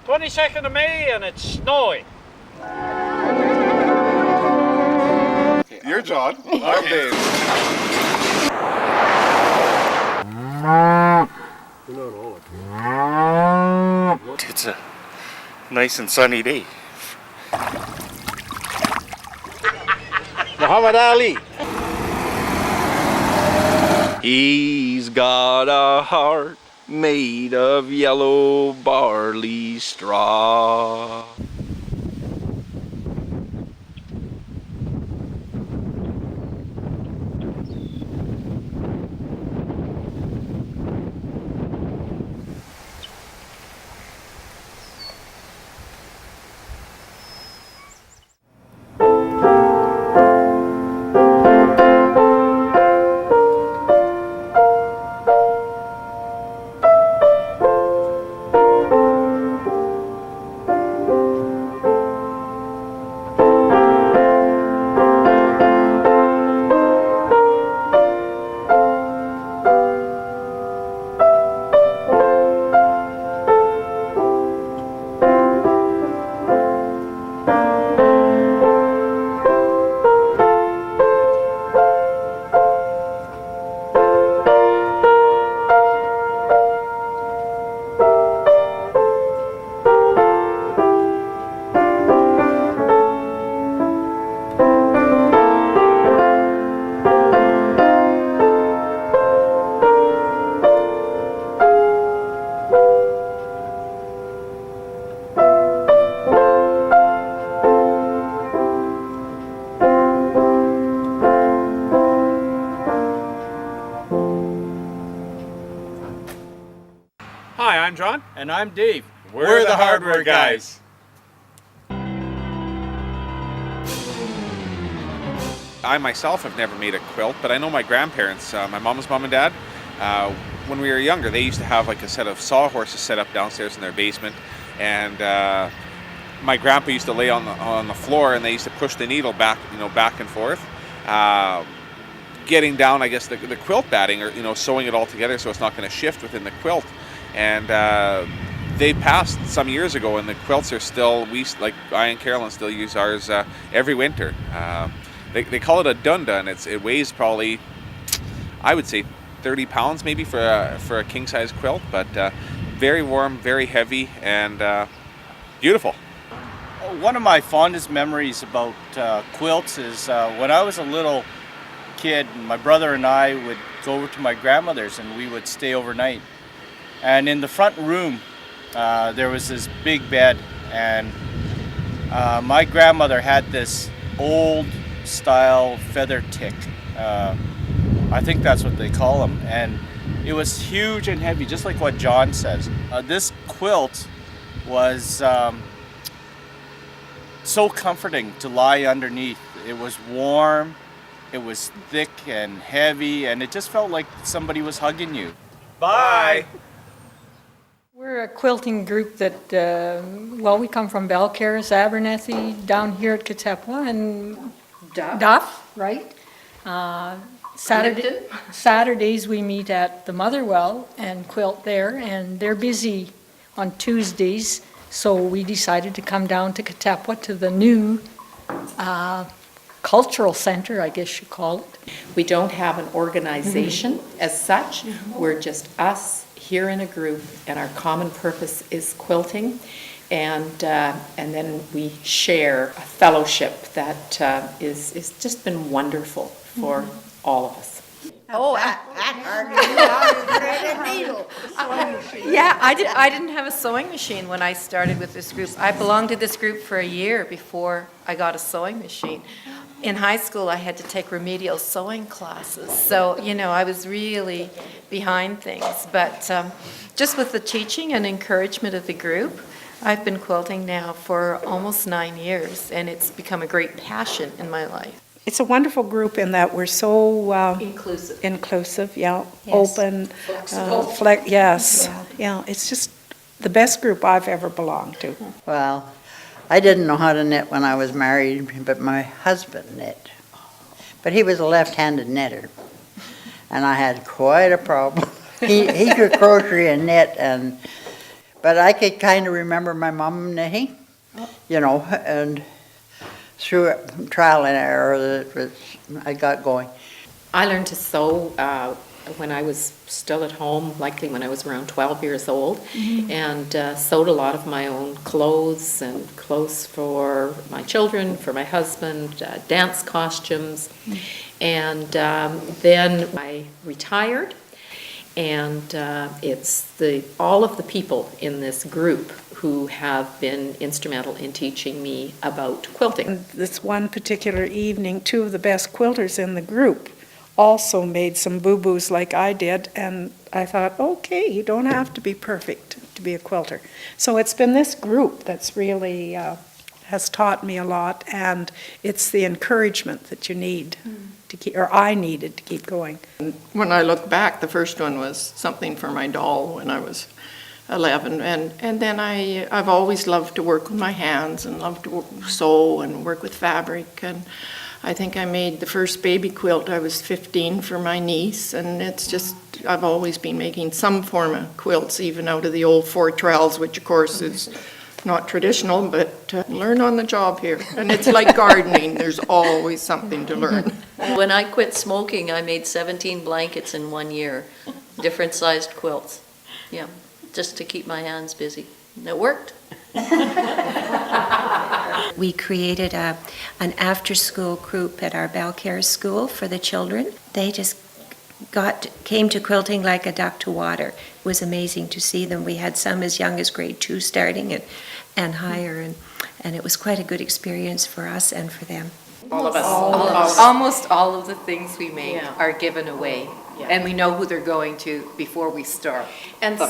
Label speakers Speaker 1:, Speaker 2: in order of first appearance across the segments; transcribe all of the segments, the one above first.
Speaker 1: 22nd of May and it's snowing.
Speaker 2: You're John. I'm Dave.
Speaker 3: It's a nice and sunny day.
Speaker 1: Muhammad Ali.
Speaker 3: He's got a heart made of yellow barley straw.
Speaker 1: Hi, I'm John.
Speaker 4: And I'm Dave.
Speaker 1: We're the hardware guys.
Speaker 2: I myself have never made a quilt, but I know my grandparents, my mom's mom and dad, when we were younger, they used to have like a set of sawhorses set up downstairs in their basement, and my grandpa used to lay on the floor, and they used to push the needle back, back and forth, getting down, I guess, the quilt batting, or sewing it all together so it's not going to shift within the quilt. And they passed some years ago, and the quilts are still, I and Carolyn still use ours every winter. They call it a dunda, and it weighs probably, I would say, 30 pounds maybe for a king-size quilt, but very warm, very heavy, and beautiful.
Speaker 4: One of my fondest memories about quilts is when I was a little kid, my brother and I would go over to my grandmother's and we would stay overnight. And in the front room, there was this big bed, and my grandmother had this old style feather tick. I think that's what they call them. And it was huge and heavy, just like what John says. This quilt was so comforting to lie underneath. It was warm, it was thick and heavy, and it just felt like somebody was hugging you. Bye!
Speaker 5: We're a quilting group that, we come from Belcaris, Abernethy, down here at Katepwa, and Duff, right? Saturdays we meet at the Motherwell and quilt there, and they're busy on Tuesdays, so we decided to come down to Katepwa to the new cultural center, I guess you call it.
Speaker 6: We don't have an organization as such. We're just us here in a group, and our common purpose is quilting, and then we share a fellowship that is just been wonderful for all of us.
Speaker 7: Yeah, I didn't have a sewing machine when I started with this group. I belonged to this group for a year before I got a sewing machine. In high school, I had to take remedial sewing classes, so, I was really behind things. But just with the teaching and encouragement of the group, I've been quilting now for almost 9 years, and it's become a great passion in my life.
Speaker 8: It's a wonderful group in that we're so
Speaker 7: Inclusive,
Speaker 8: yeah,
Speaker 7: Yes.
Speaker 8: open,
Speaker 7: Flexible.
Speaker 8: yes, yeah. It's just the best group I've ever belonged to.
Speaker 9: Well, I didn't know how to knit when I was married, but my husband knit. But he was a left-handed knitter, and I had quite a problem. He could crochet and knit, and But I could kind of remember my mom knitting, you know, and through trial and error I got going.
Speaker 6: I learned to sew when I was still at home, likely when I was around 12 years old, and sewed a lot of my own clothes and clothes for my children, for my husband, dance costumes. And then I retired, and it's all of the people in this group who have been instrumental in teaching me about quilting.
Speaker 8: This one particular evening, two of the best quilters in the group also made some boo-boos like I did, and I thought, okay, you don't have to be perfect to be a quilter. So it's been this group that's really has taught me a lot, and it's the encouragement that you need to keep, or I needed to keep going.
Speaker 10: When I look back, the first one was something for my doll when I was 11, and then I've always loved to work with my hands and loved to sew and work with fabric, and I think I made the first baby quilt. I was 15 for my niece, and it's just, I've always been making some form of quilts, even out of the old fourtrelles, which of course is not traditional, but learn on the job here. And it's like gardening, there's always something to learn.
Speaker 11: When I quit smoking, I made 17 blankets in 1 year, different sized quilts. Yeah, just to keep my hands busy. And it worked.
Speaker 12: We created an after-school group at our Belcare school for the children. They just came to quilting like a duck to water. It was amazing to see them. We had some as young as grade 2 starting and higher, and it was quite a good experience for us and for them.
Speaker 6: All of us.
Speaker 7: Almost all of the things we make are given away.
Speaker 6: Yeah.
Speaker 7: And we know who they're going to before we start. And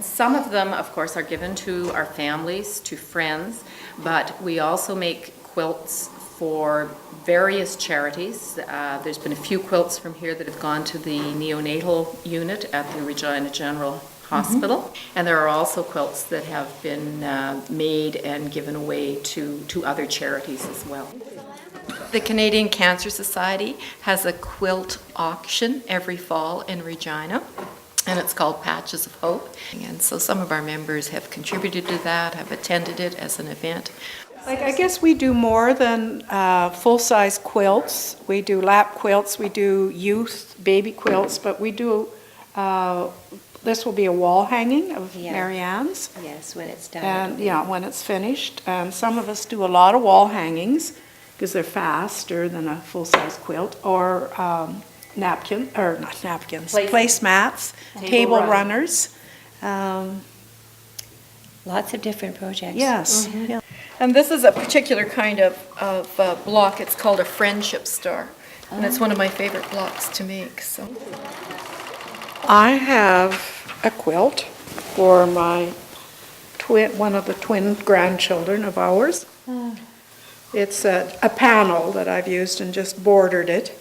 Speaker 7: some of them, of course, are given to our families, to friends, but we also make quilts for various charities. There's been a few quilts from here that have gone to the neonatal unit at the Regina General Hospital. And there are also quilts that have been made and given away to other charities as well. The Canadian Cancer Society has a quilt auction every fall in Regina, and it's called Patches of Hope. And so some of our members have contributed to that, have attended it as an event.
Speaker 8: Like, I guess we do more than full-size quilts. We do lap quilts, we do youth baby quilts, but we do, this will be a wall hanging of Marianne's.
Speaker 12: Yes, when it's done.
Speaker 8: And yeah, when it's finished. And some of us do a lot of wall hangings because they're faster than a full-size quilt, or not napkins, placemats, table runners.
Speaker 12: Lots of different projects.
Speaker 8: Yes. Yeah.
Speaker 10: And this is a particular kind of block. It's called a friendship star. And it's one of my favorite blocks to make. So
Speaker 8: I have a quilt for my one of the twin grandchildren of ours. It's a panel that I've used and just bordered it.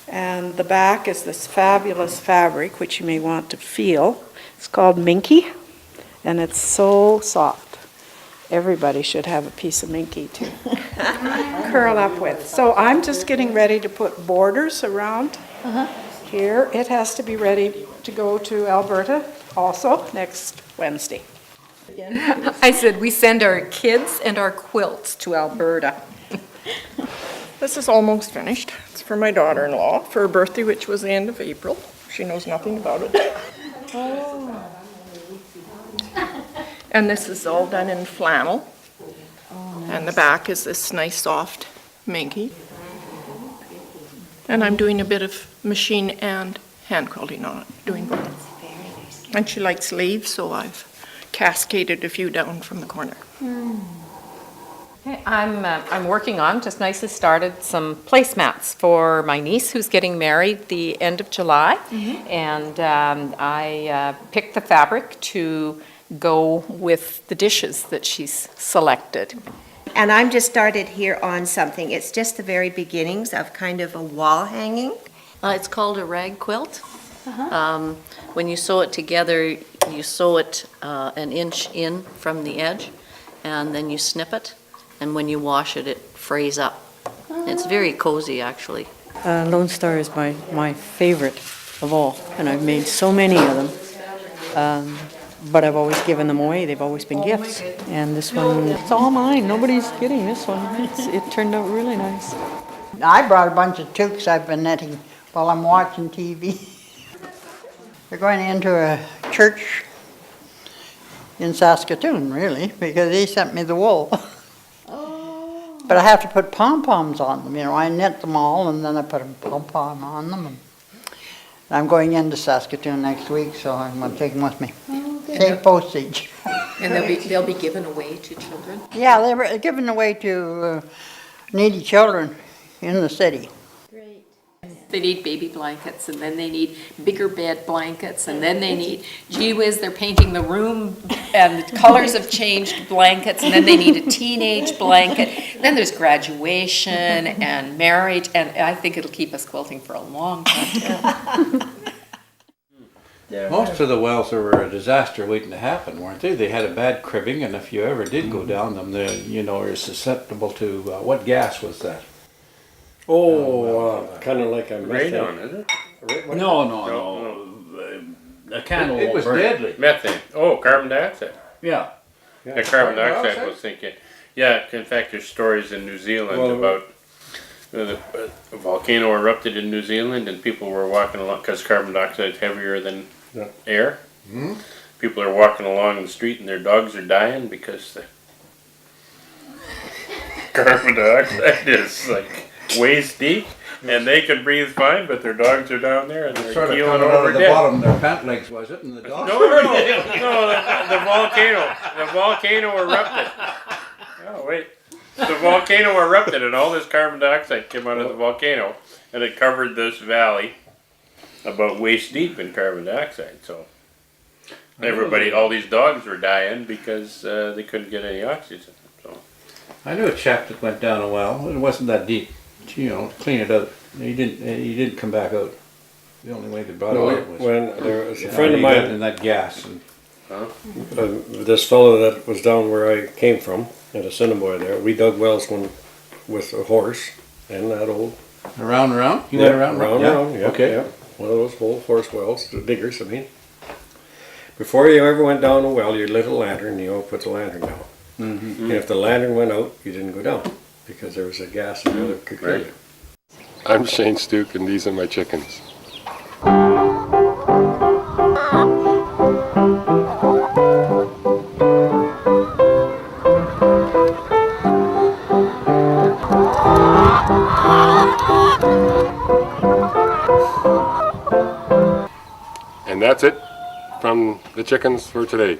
Speaker 8: And the back is this fabulous fabric, which you may want to feel. It's called Minky, and it's so soft. Everybody should have a piece of Minky to curl up with. So I'm just getting ready to put borders around here. It has to be ready to go to Alberta also next Wednesday.
Speaker 6: I said we send our kids and our quilts to Alberta.
Speaker 10: this is almost finished. It's for my daughter-in-law for her birthday, which was the end of April. She knows nothing about it. And this is all done in flannel. And the back is this nice soft Minky. And I'm doing a bit of machine and hand quilting on it, doing both. And she likes leaves, so I've cascaded a few down from the corner.
Speaker 6: Okay, I'm working on, just nicely started, some placemats for my niece who's getting married the end of July. And I picked the fabric to go with the dishes that she's selected.
Speaker 12: And I'm just started here on something. It's just the very beginnings of kind of a wall hanging.
Speaker 11: It's called a rag quilt. When you sew it together, you sew it an inch in from the edge, and then you snip it, and when you wash it, it frays up. It's very cozy, actually.
Speaker 13: Lone Star is my favorite of all, and I've made so many of them. but I've always given them away. They've always been gifts. And this one, it's all mine. Nobody's getting this one. It turned out really nice.
Speaker 9: I brought a bunch of toques I've been knitting while I'm watching TV. They're going into a church in Saskatoon, really, because he sent me the wool. But I have to put pom-poms on them, you know. I knit them all and then I put a pom-pom on them. And I'm going into Saskatoon next week, so I'm going to take them with me. Save postage.
Speaker 6: And they'll be given away to children?
Speaker 9: Yeah, they were given away to needy children in the city.
Speaker 6: They need baby blankets, and then they need bigger bed blankets, and then they need, gee whiz, they're painting the room, and the colors have changed blankets, and then they need a teenage blanket. Then there's graduation and marriage, and I think it'll keep us quilting for a long time.
Speaker 14: Most of the wells were a disaster waiting to happen, weren't they? They had a bad cribbing, and if you ever did go down them, then you're susceptible to what gas was that?
Speaker 15: Kind of like a
Speaker 1: Radon, is it?
Speaker 14: No. A candle
Speaker 15: It was
Speaker 14: burn.
Speaker 15: deadly.
Speaker 1: Methane. Oh, carbon dioxide.
Speaker 14: Yeah.
Speaker 1: Yeah, carbon dioxide, I was thinking. Yeah, in fact, there's stories in New Zealand about a volcano erupted in New Zealand and people were walking along, because carbon dioxide is heavier than air.
Speaker 15: Mm-hmm.
Speaker 1: People are walking along the street and their dogs are dying because the carbon dioxide is like waist deep. And they can breathe fine, but their dogs are down there and they're
Speaker 14: Sort of
Speaker 1: keeling
Speaker 14: coming out
Speaker 1: over
Speaker 14: of the
Speaker 1: dead.
Speaker 14: bottom of their pant legs, was it? And the dog.
Speaker 1: No, the volcano erupted. Oh wait, the volcano erupted, and all this carbon dioxide came out of the volcano, and it covered this valley about waist deep in carbon dioxide. So everybody, all these dogs were dying because they couldn't get any oxygen. So
Speaker 14: I knew a chap that went down a well. It wasn't that deep. You know, to clean it out. He didn't come back out. The only way they brought it out was
Speaker 15: when there was a friend of mine
Speaker 14: in that gas. And,
Speaker 15: this fellow that was down where I came from, at Assiniboia there, we dug wells with a horse and that old.
Speaker 14: Around? You went around?
Speaker 15: Yeah.
Speaker 14: Okay.
Speaker 15: Yeah. One of those old horse wells, the diggers, I mean. Before you ever went down a well, you lit a lantern and you put the lantern down.
Speaker 14: Mm-hmm.
Speaker 15: And if the lantern went out, you didn't go down because there was a gas in there that could kill you.
Speaker 16: I'm Shane Stuke and these are my chickens. And that's it from the chickens for today.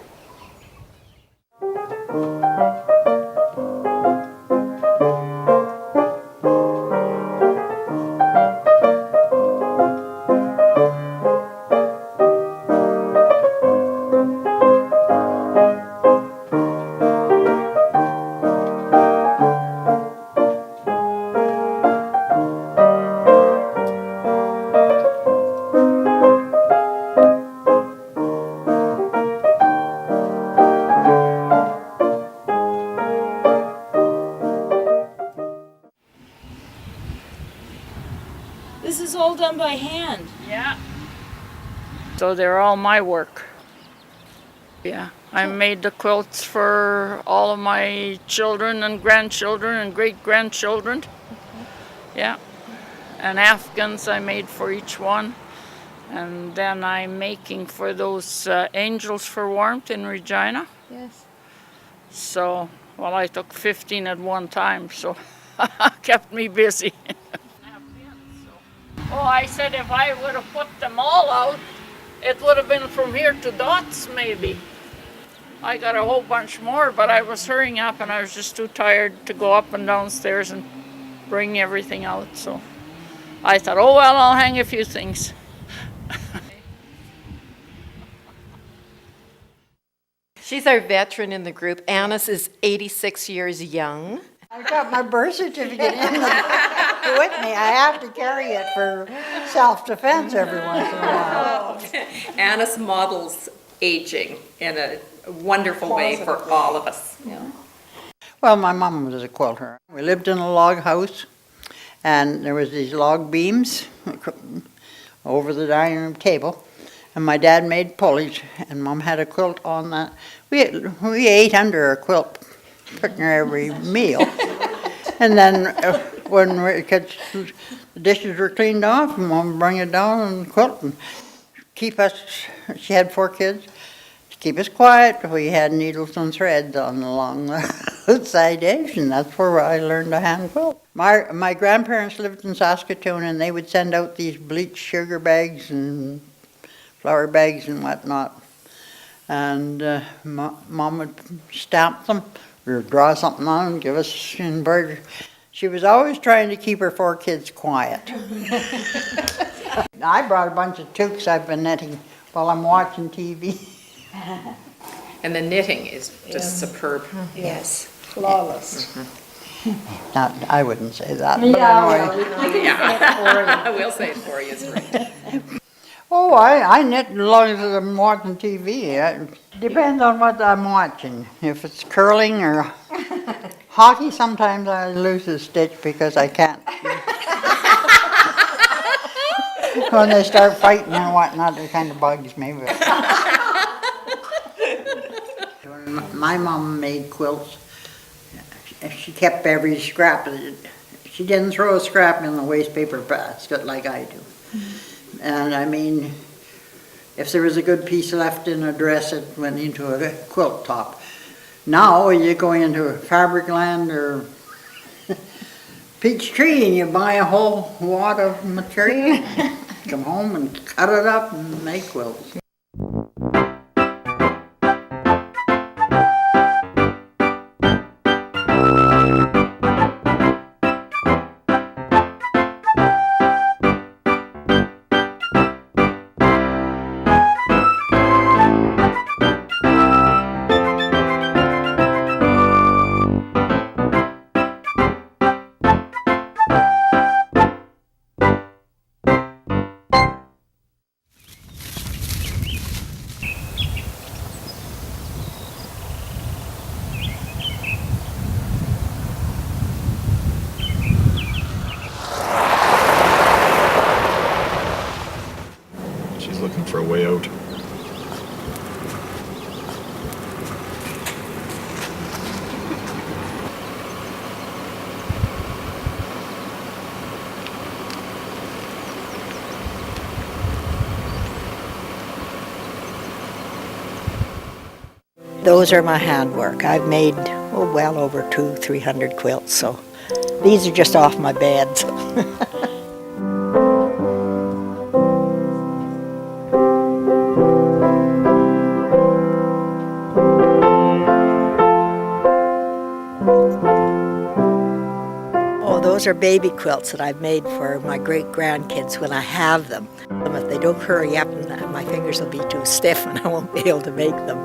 Speaker 17: This is all done by hand.
Speaker 18: Yeah. So they're all my work. Yeah. I made the quilts for all of my children and grandchildren and great-grandchildren. Yeah. And Afghans I made for each one. And then I'm making for those Angels for Warmth in Regina.
Speaker 17: Yes.
Speaker 18: So, well, I took 15 at one time, so kept me busy. Oh, I said if I would have put them all out, it would have been from here to Dots, maybe. I got a whole bunch more, but I was hurrying up and I was just too tired to go up and downstairs and bring everything out. So I thought, oh, well, I'll hang a few things.
Speaker 7: She's our veteran in the group. Annis is 86 years young.
Speaker 9: I got my birth certificate in with me. I have to carry it for self-defense every once in a while.
Speaker 6: Annis models aging in a wonderful way for all of us.
Speaker 9: Yeah. Well, my mom was a quilter. We lived in a log house, and there was these log beams over the dining room table, And my dad made pulleys, and Mom had a quilt on that. We ate under a quilt pretty near every meal. And then when the dishes were cleaned off, Mom would bring it down and quilt and keep us, she had 4 kids, to keep us quiet. We had needles and threads along the side edge, and that's where I learned to hand quilt. My grandparents lived in Saskatoon, and they would send out these bleached sugar bags and flour bags and whatnot. And Mom would stamp them or draw something on them, give us embroidery. She was always trying to keep her 4 kids quiet. I brought a bunch of toques I've been knitting while I'm watching TV.
Speaker 6: And the knitting is just superb.
Speaker 8: Yes, flawless.
Speaker 9: Not, I wouldn't say that.
Speaker 6: Yeah,
Speaker 9: but anyway.
Speaker 6: I will say it for you. It's great.
Speaker 9: Oh, I knit as long as I'm watching TV. It depends on what I'm watching. If it's curling or hockey, sometimes I lose a stitch because I can't. When they start fighting and whatnot, it kind of bugs me. But. My mom made quilts. She kept every scrap. She didn't throw a scrap in the waste paper basket like I do. And I mean, if there was a good piece left in a dress, it went into a quilt top. Now you go into Fabric Land or Peachtree and you buy a whole wad of material, come home and cut it up and make quilts.
Speaker 19: She's looking for a way out.
Speaker 20: Those are my handwork. I've made well over 200-300 quilts, so these are just off my beds. Oh, those are baby quilts that I've made for my great-grandkids when I have them. If they don't hurry up, my fingers will be too stiff and I won't be able to make them.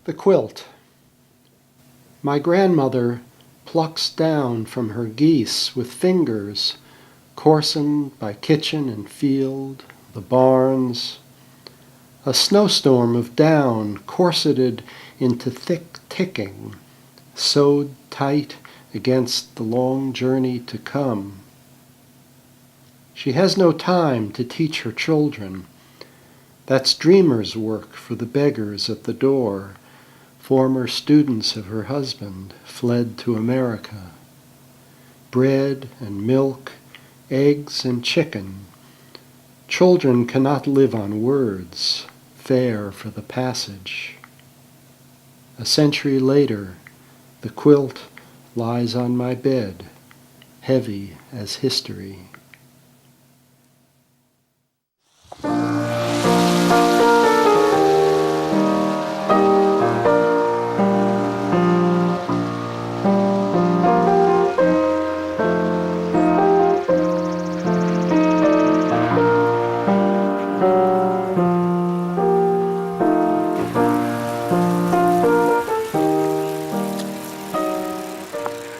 Speaker 21: The quilt. My grandmother plucks down from her geese with fingers coarsened by kitchen and field, the barns, a snowstorm of down corseted into thick ticking, sewed tight against the long journey to come. She has no time to teach her children. That's dreamer's work for the beggars at the door, former students of her husband, fled to America. Bread and milk, eggs and chicken. Children cannot live on words, fare for the passage. A century later, the quilt lies on my bed, heavy as history.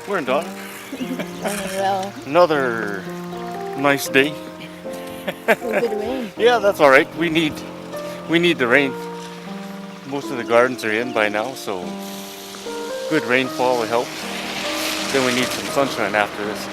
Speaker 3: Morning, Doc.
Speaker 17: Well,
Speaker 3: Another nice day.
Speaker 17: a little bit of rain.
Speaker 3: Yeah, that's all right. We need the rain. Most of the gardens are in by now, so good rainfall will help. Then we need some sunshine after this.